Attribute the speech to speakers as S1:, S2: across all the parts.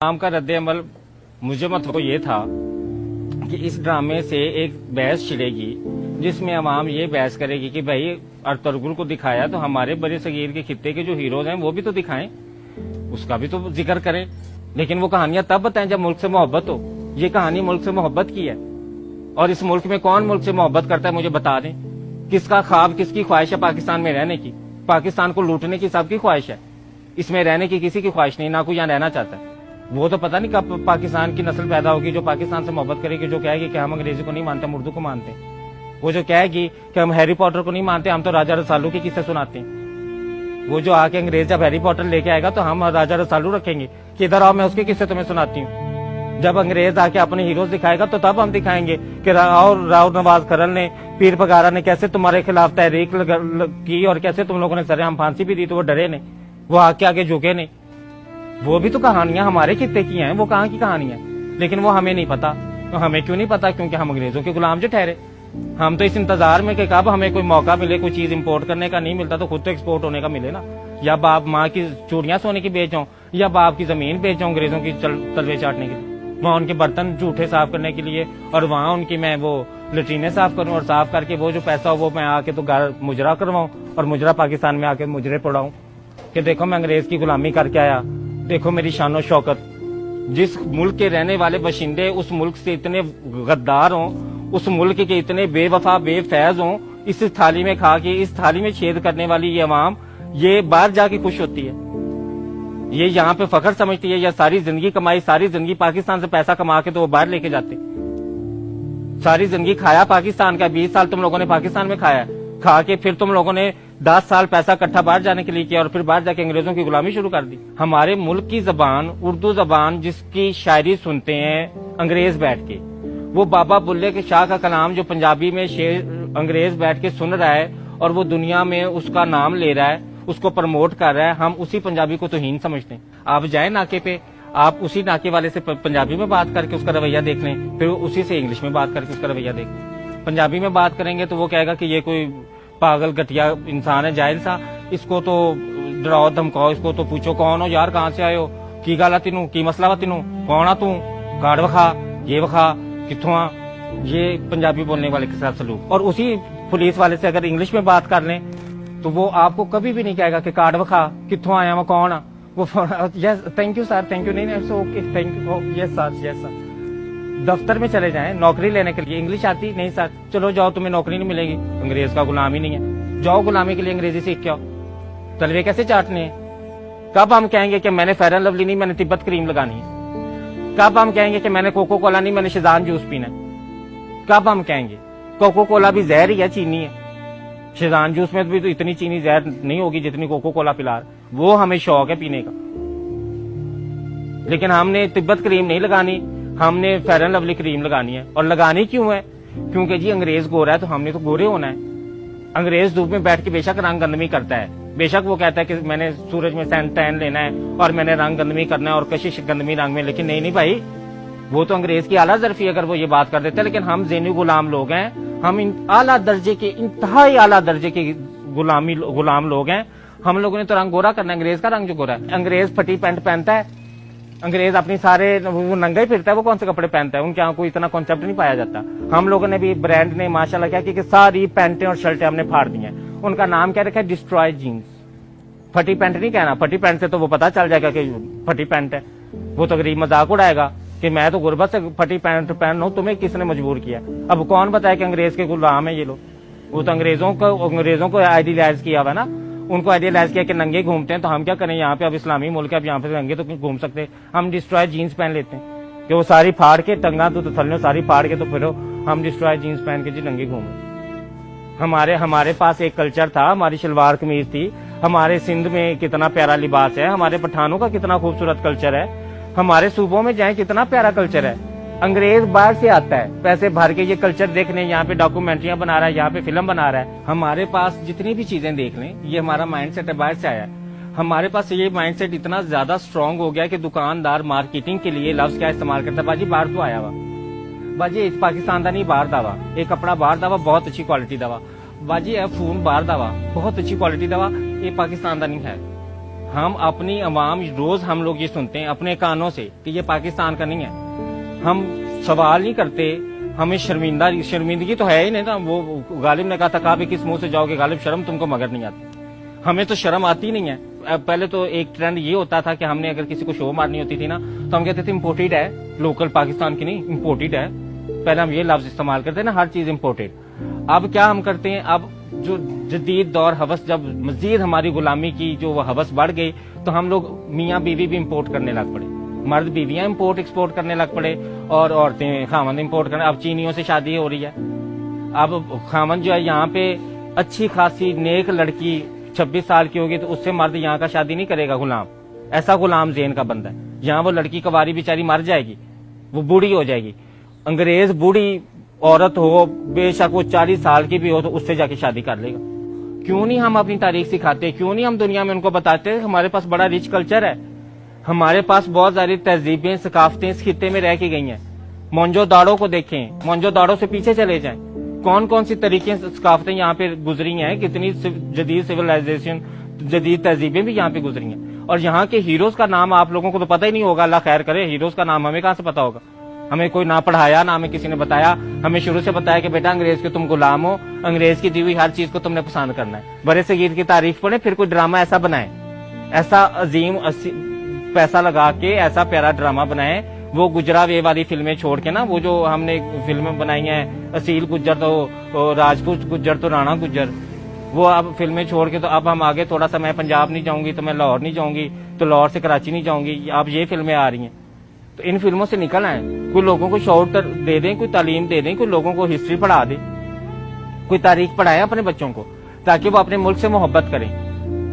S1: आम का रद्द अमल मुझे मत को ये था कि इस ड्रामे से एक बहस छिड़ेगी जिसमें अवाम ये बहस करेगी कि भाई अर्तुगरुल को दिखाया तो हमारे बड़े सगीर के खित्ते के जो हीरोज हैं वो भी तो दिखाएं, उसका भी तो जिक्र करें। लेकिन वो कहानियां तब बताएं जब मुल्क से मोहब्बत हो। ये कहानी मुल्क से मोहब्बत की है और इस मुल्क में कौन मुल्क से मोहब्बत करता है मुझे बता दें। किसका ख्वाब किसकी ख्वाहिश है पाकिस्तान में रहने की? पाकिस्तान को लूटने की सबकी ख्वाहिश है, इसमें रहने की किसी की ख्वाहिश नहीं, ना कोई यहाँ रहना चाहता है। वो तो पता नहीं कब पाकिस्तान की नस्ल पैदा होगी जो पाकिस्तान से मोहब्बत करेगी, जो कहेगी कि हम अंग्रेजी को नहीं मानते, हम उर्दू को मानते हैं। वो जो कहेगी कि हम हैरी पॉटर को नहीं मानते, हम तो राजा रसालू के किस्से सुनाते हैं। वो जो आके अंग्रेज जब हैरी पॉटर लेके आएगा तो हम राजा रसालू रखेंगे कि इधर आओ मैं उसके किस्से तुम्हें सुनाती हूँ। जब अंग्रेज आके अपने हीरोज दिखाएगा तो तब हम दिखाएंगे कि राव नवाज खरल ने, पीर पगारा ने कैसे तुम्हारे खिलाफ तहरीक की और कैसे तुम लोगों ने सरेआम फांसी भी दी तो वो डरे नहीं, वो आगे झुके नहीं। वो भी तो कहानियां हमारे खित्ते की हैं, वो कहाँ की कहानियां, लेकिन वो हमें नहीं पता। तो हमें क्यों नहीं पता? क्योंकि हम अंग्रेजों के गुलाम जो ठहरे। हम तो इस इंतजार में कि कब हमें कोई मौका मिले, कोई चीज इंपोर्ट करने का, नहीं मिलता तो खुद तो एक्सपोर्ट होने का मिले ना। या बाप माँ की चूड़ियां सोने की बेचो या बाप की जमीन बेचो अंग्रेजों की तलवे चाटने के लिए, वहाँ उनके बर्तन जूठे साफ करने के लिए, और वहाँ उनकी मैं वो लेट्रीने साफ करूँ और साफ करके वो जो पैसा हो वो मैं आके तो घर मुजरा करवाऊँ और मुजरा पाकिस्तान में आके मुजरे पड़ाऊँ कि देखो मैं अंग्रेज की गुलामी करके आया, देखो मेरी शानो शौकत। जिस मुल्क के रहने वाले बाशिंदे उस मुल्क से इतने गद्दार हों, उस मुल्क के इतने बेवफा बेफैज हों, इस थाली में खा के इस थाली में छेद करने वाली ये अवाम ये बाहर जाके खुश होती है, ये यहाँ पे फखर समझती है। या सारी जिंदगी कमाई, सारी जिंदगी पाकिस्तान से पैसा कमा के तो वो बाहर लेके जाते। सारी जिंदगी खाया पाकिस्तान का, 20 साल तुम लोगों ने पाकिस्तान में खाया, खा के फिर तुम लोगों ने 10 साल पैसा इकट्ठा बाहर जाने के लिए किया और फिर बाहर जाके अंग्रेजों की गुलामी शुरू कर दी। हमारे मुल्क की जबान उर्दू जबान जिसकी शायरी सुनते हैं अंग्रेज बैठ के, वो बाबा बुल्ले के शाह का कलाम जो पंजाबी में शेर अंग्रेज बैठ के सुन रहा है और वो दुनिया में उसका नाम ले रहा है, उसको प्रमोट कर रहा है, हम उसी पंजाबी को तौहीन समझते हैं। आप जाए नाके पे, आप उसी नाके वाले से पंजाबी में बात करके उसका रवैया देख लें, फिर उसी से इंग्लिश में बात करके उसका रवैया देख लें। पंजाबी में बात करेंगे तो वो कहेगा कि ये कोई पागल घटिया इंसान है, जाहिल सा, इसको तो डराओ धमकाओ, इसको तो पूछो कौन हो यार, कहाँ से आए हो, की गल है तेनू, की मसला वा तेनू, कौन आ तू, कार्ड वखा, ये वखा, कित्थों आ। ये पंजाबी बोलने वाले के साथ सलूक। और उसी पुलिस वाले से अगर इंग्लिश में बात कर लें तो वो आपको कभी भी नहीं कहेगा कि कार्ड वखा, कित्थों आया, मैं कौन आ, वो yes thank you sir, thank you, नहीं okay thank you, yes sir, yes sir. दफ्तर में चले जाएं नौकरी लेने के लिए, इंग्लिश आती नहीं सर, चलो जाओ तुम्हें नौकरी नहीं मिलेगी, अंग्रेज का गुलाम ही नहीं है, जाओ गुलामी के लिए अंग्रेजी सीख के आओ। तलवे कैसे चाटने हैं? कब हम कहेंगे कि मैंने फेयर एंड लवली नहीं, मैंने तिब्बत क्रीम लगानी है? कब हम कहेंगे कि मैंने कोको कोला नहीं, मैंने शिजान जूस पीना है? कब हम कहेंगे? कोको कोला भी जहर ही है, चीनी है, शिजान जूस में भी तो इतनी चीनी जहर नहीं होगी जितनी कोको कोला पिला, वो हमें शौक है पीने का। लेकिन हमने तिब्बत क्रीम नहीं लगानी, हमने फेयर एंड लवली क्रीम लगानी है। और लगानी क्यों है? क्योंकि जी अंग्रेज गोरा है तो हमने तो गोरे होना है। अंग्रेज धूप में बैठ के बेशक रंग गंदमी करता है, बेशक वो कहता है कि मैंने सूरज में टैन लेना है और मैंने रंग गंदमी करना है और कशिश गंदमी रंग में, लेकिन नहीं भाई, वो तो अंग्रेज की आला जरफी अगर वो ये बात कर देते हैं। लेकिन हम ज़ेनी गुलाम लोग हैं, हम आला दर्जे के, इंतहाई आला दर्जे के गुलाम लोग हैं। हम लोगों ने तो रंग गोरा करना है, अंग्रेज का रंग जो गोरा है। अंग्रेज फटी पैंट पहनता है, अंग्रेज अपनी सारे वो नंगा ही फिरता है, वो कौन से कपड़े पहनता है, उनके यहाँ कोई इतना कॉन्सेप्ट नहीं पाया जाता। हम लोगों ने भी ब्रांड ने माशाल्लाह क्या कि सारी पैंटें और शर्टें हमने फाड़ दी हैं। उनका नाम क्या रखा है? Destroy jeans. फटी पैंट नहीं कहना, फटी पैंट से तो वो पता चल जाएगा कि फटी पैंट है, वो तो गरीब मजाक उड़ाएगा कि मैं तो गुर्बत से फटी पैंट पहन रहा हूं, तुम्हें किसने मजबूर किया? अब कौन बताया कि अंग्रेज के गुलाम है ये लोग? वो तो अंग्रेजों को आइडियलाइज किया हुआ ना, उनको आइडियलाइज किया कि नंगे घूमते हैं, तो हम क्या करें? यहाँ पे अब इस्लामी मुल्क है, अब यहाँ पे नंगे तो घूम सकते हैं, हम डिस्ट्रॉय जीन्स पहन लेते हैं कि वो सारी फाड़ के टंगा तो थल्ले सारी फाड़ के तो फिर हम डिस्ट्रॉय जीन्स पहन के जी नंगे घूमे। हमारे पास एक कल्चर था, हमारी शलवार कमीज थी, हमारे सिंध में कितना प्यारा लिबास है, हमारे पठानों का कितना खूबसूरत कल्चर है, हमारे सूबों में जाए कितना प्यारा कल्चर है। अंग्रेज बाहर से आता है पैसे भर के ये कल्चर देखने, यहाँ पे डॉक्यूमेंट्रियां बना रहा है, यहाँ पे फिल्म बना रहा है। हमारे पास जितनी भी चीजें देख लें, ये हमारा माइंडसेट है, बाहर से आया है। हमारे पास ये माइंडसेट इतना ज्यादा स्ट्रांग हो गया कि दुकानदार मार्केटिंग के लिए लफ्ज क्या इस्तेमाल करता है? बाजी बाहर तो आया हुआ, बाजी पाकिस्तान का नहीं बाहर दावा, एक कपड़ा बाहर दावा बहुत अच्छी क्वालिटी दवा, बाजी फोन बाहर दावा बहुत अच्छी क्वालिटी दवा, ये पाकिस्तान का नहीं है। ہم اپنی عوام روز ہم لوگ یہ سنتے ہیں اپنے کانوں سے کہ یہ پاکستان کا نہیں ہے. ہم سوال نہیں کرتے, ہمیں شرمندگی تو ہے ہی نہیں نا. وہ غالب نے کہا تھا کہا بھی کس منہ سے جاؤ گے غالب, شرم تم کو مگر نہیں آتی. ہمیں تو شرم آتی نہیں ہے. پہلے تو ایک ٹرینڈ یہ ہوتا تھا کہ ہم نے اگر کسی کو شو مارنی ہوتی تھی نا تو ہم کہتے تھے امپورٹڈ ہے, لوکل پاکستان کی نہیں, امپورٹڈ ہے. پہلے ہم یہ لفظ استعمال کرتے ہیں نا, ہر چیز امپورٹڈ. اب کیا ہم کرتے ہیں, اب جو جدید دور ہوس جب مزید ہماری غلامی کی جو ہوس بڑھ گئی تو ہم لوگ میاں بیوی بھی امپورٹ کرنے لگ پڑے. مرد بیویاں امپورٹ ایکسپورٹ کرنے لگ پڑے اور عورتیں خامند امپورٹ کرنے. اب چینیوں سے شادی ہو رہی ہے. اب خامند جو ہے یہاں پہ اچھی خاصی نیک لڑکی 26 سال کی ہوگی تو اس سے مرد یہاں کا شادی نہیں کرے گا. غلام, ایسا غلام ذہن کا بندہ ہے. یہاں وہ لڑکی کواری بیچاری مر جائے گی, وہ بوڑھی ہو جائے گی. انگریز بوڑھی عورت ہو, بے شک وہ 40 سال کی بھی ہو, تو اس سے جا کے شادی کر لے گا. کیوں نہیں ہم اپنی تاریخ سکھاتے, کیوں نہیں ہم دنیا میں ان کو بتاتے. ہمارے پاس بڑا ریچ کلچر ہے, ہمارے پاس بہت ساری تہذیبیں ثقافتیں اس خطے میں رہ کے گئی ہیں. مونجو داڑو کو دیکھیں, مونجو داڑو سے پیچھے چلے جائیں, کون کون سی طریقے ثقافتیں یہاں پہ گزری ہیں, کتنی جدید سویلائزیشن جدید تہذیبیں بھی یہاں پہ گزری ہیں. اور یہاں کے ہیروز کا نام آپ لوگوں کو تو پتہ ہی نہیں ہوگا, اللہ خیر کرے. ہیروز کا نام ہمیں کہاں سے پتا ہوگا, ہمیں کوئی نہ پڑھایا نہ ہمیں کسی نے بتایا. ہمیں شروع سے بتایا کہ بیٹا انگریز کے تم غلام ہو, انگریز کی دی ہوئی ہر چیز کو تم نے پسند کرنا ہے. برے صغیر کی تاریخ پڑھیں, پھر کوئی ڈرامہ ایسا بنائیں, ایسا عظیم پیسہ لگا کے ایسا پیارا ڈرامہ بنائیں. وہ گجرا وے والی فلمیں چھوڑ کے نا, وہ جو ہم نے فلمیں بنائی ہیں اصیل گجر تو راجپوت گجر تو رانا گجر, وہ اب فلمیں چھوڑ کے تو اب ہم آگے تھوڑا سا, میں پنجاب نہیں جاؤں گی تو میں لاہور نہیں جاؤں گی, تو لاہور سے کراچی نہیں جاؤں گی. اب یہ فلمیں آ رہی ہیں, تو ان فلموں سے نکل آئیں. کوئی لوگوں کو شعور دے دیں, کوئی تعلیم دے دیں, کوئی لوگوں کو ہسٹری پڑھا دیں, کوئی تاریخ پڑھائیں اپنے بچوں کو, تاکہ وہ اپنے ملک سے محبت کریں.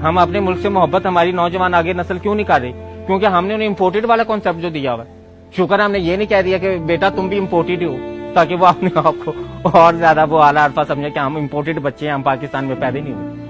S1: ہم اپنے ملک سے محبت ہماری نوجوان آگے نسل کیوں نہیں کر رہی, کیونکہ ہم نے انہیں امپورٹڈ والا کانسیپٹ جو دیا ہوا ہے. شکر ہم نے یہ نہیں کہہ دیا کہ بیٹا تم بھی امپورٹڈ ہو, تاکہ وہ اپنے آپ کو اور زیادہ وہ اعلیٰ عرفہ سمجھے کہ ہم امپورٹڈ بچے ہیں, ہم پاکستان میں پیدا نہیں ہوئے.